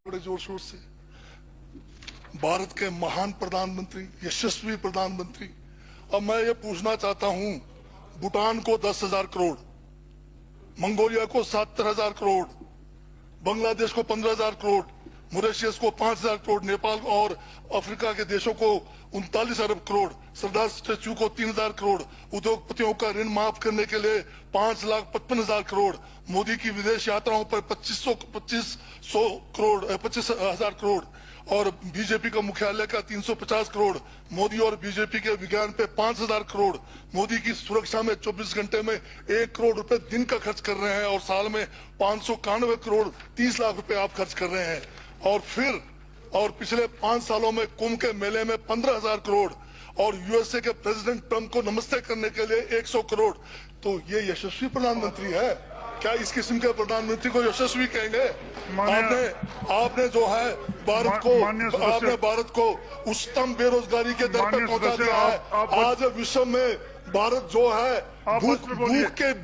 बड़े जोर शोर से भारत के महान प्रधानमंत्री, यशस्वी प्रधानमंत्री, अब मैं ये पूछना चाहता हूं, भूटान को 10,000 करोड़, मंगोलिया को 70,000 करोड़, बांग्लादेश को 15,000 करोड़, मॉरिशस को 5,000 करोड़, नेपाल और अफ्रीका के देशों को 39 अरब करोड़, सरदार स्टैच्यू को 3,000 करोड़, उद्योगपतियों का ऋण माफ करने के लिए 5,55,000 करोड़, मोदी की विदेश यात्राओं पर 25,000 करोड़ और बीजेपी का मुख्यालय का 350 करोड़, मोदी और बीजेपी के विज्ञान पे 5,000 करोड़, मोदी की सुरक्षा में 24 घंटे में 1 करोड़ रुपए दिन का खर्च कर रहे हैं और साल में 591 करोड़ 30 लाख रुपए आप खर्च कर रहे हैं। और पिछले 5 सालों में कुंभ के मेले में 15,000 करोड़ और यूएसए के प्रेसिडेंट ट्रंप को नमस्ते करने के लिए 100 करोड़। तो ये यशस्वी प्रधानमंत्री है क्या? इस किस्म के प्रधानमंत्री को यशस्वी कहेंगे? आपने जो है भारत को उच्चतम बेरोजगारी के दर पर पहुंचा दिया है। आज विश्व में भारत जो है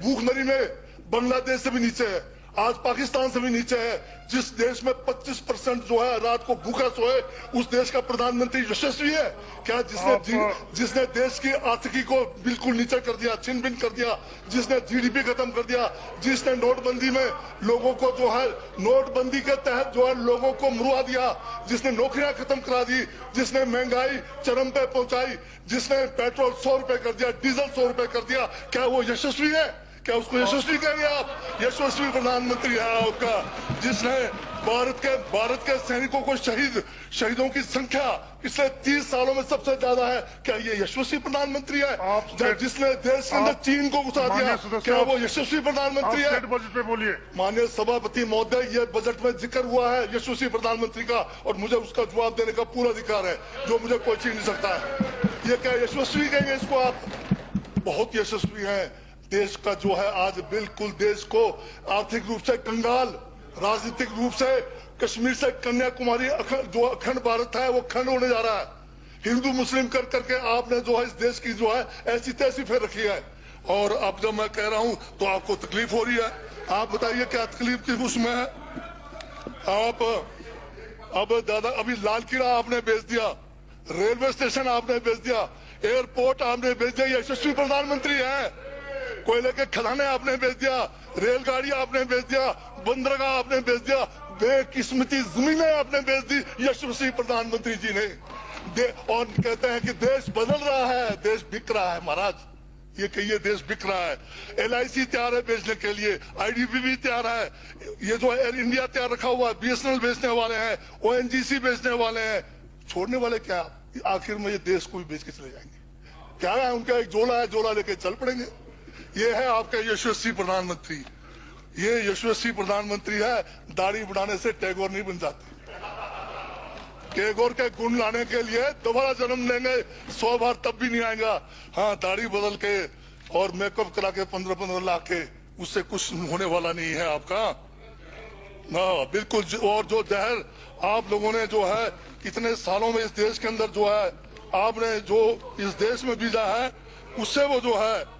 भूखमरी में बांग्लादेश से भी नीचे है, आज पाकिस्तान से भी नीचे है। जिस देश में 25% जो है रात को भूखा सोए, उस देश का प्रधानमंत्री यशस्वी है क्या? जिसने देश की आर्थिकी को बिल्कुल नीचे कर दिया, छिन भिन कर दिया, जिसने जीडीपी खत्म कर दिया, जिसने नोटबंदी में लोगों को जो है नोटबंदी के तहत जो है लोगों को मरवा दिया, जिसने नौकरियां खत्म करा दी, जिसने महंगाई चरम पे पहुंचाई, जिसने पेट्रोल 100 रुपए कर दिया, डीजल 100 रुपए कर दिया, क्या वो यशस्वी है? क्या उसको यशस्वी कहेंगे आप? यशस्वी प्रधानमंत्री है आपका, जिसने भारत के सैनिकों को शहीदों की संख्या पिछले 30 सालों में सबसे ज्यादा है। क्या ये यशस्वी प्रधानमंत्री है? जिसने देश के अंदर चीन को घुसा दिया, क्या वो यशस्वी प्रधानमंत्री है? बजट पे बोलिए। माननीय सभापति महोदय, ये बजट में जिक्र हुआ है यशस्वी प्रधानमंत्री का और मुझे उसका जवाब देने का पूरा अधिकार है, जो मुझे कोई छीन नहीं सकता है। ये क्या यशस्वी कहेंगे इसको आप? बहुत यशस्वी है। देश का जो है आज बिल्कुल देश को आर्थिक रूप से कंगाल, राजनीतिक रूप से कश्मीर से कन्याकुमारी जो अखंड भारत है वो खंड होने जा रहा है। हिंदू मुस्लिम कर करके आपने जो है इस देश की जो है ऐसी तैसी फेर रखी है। और अब जब मैं कह रहा हूं तो आपको तकलीफ हो रही है। आप बताइए क्या तकलीफ की उसमें है? आप अब दादा अभी लाल किला आपने बेच दिया, रेलवे स्टेशन आपने बेच दिया, एयरपोर्ट आपने बेच दिया, यशस्वी प्रधानमंत्री है। कोयले के खदाने आपने बेच दिया, रेलगाड़ी आपने बेच दिया, बंदरगाह आपने बेच दिया, बेकिस्मती जमीनें आपने बेच दी यशस्वी प्रधानमंत्री जी ने। और कहते हैं कि देश बदल रहा है, देश बिक रहा है। महाराज ये कहिए देश बिक रहा है। LIC तैयार है बेचने के लिए, IDB भी तैयार है, ये जो एयर इंडिया तैयार रखा हुआ है, BSNL बेचने वाले हैं, ONGC बेचने वाले हैं। छोड़ने वाले क्या? आखिर में ये देश को भी बेच के चले जाएंगे। क्या है उनका एक झोला है, झोला लेके चल पड़ेंगे। ये है आपका यशस्वी प्रधानमंत्री। ये यशस्वी प्रधानमंत्री है। दाढ़ी बढ़ाने से टैगोर नहीं बन जाते। टैगोर के गुण लाने के लिए दोबारा जन्म लेंगे 100 बार, तब भी नहीं आएगा। हाँ, दाढ़ी बदल के और मेकअप करा के 15-15 लाख के, उससे कुछ होने वाला नहीं है आपका। बिल्कुल। और जो जहर आप लोगों ने जो है कितने सालों में इस देश के अंदर जो है आपने जो इस देश में बीजा है, उससे वो जो है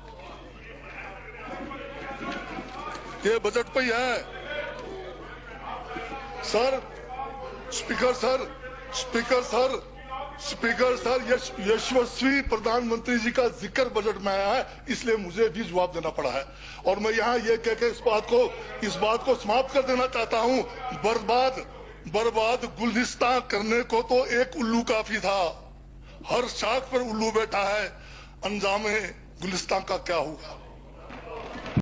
ये बजट पे ही है। सर, स्पीकर सर, यशस्वी प्रधानमंत्री जी का जिक्र बजट में आया है, इसलिए मुझे भी जवाब देना पड़ा है। और मैं यहाँ ये कह के इस बात को समाप्त कर देना चाहता हूँ, बर्बाद गुलिस्तान करने को तो एक उल्लू काफी था। हर शाख पर उल्लू बैठा है, अंजामे गुलिस्तान का क्या होगा?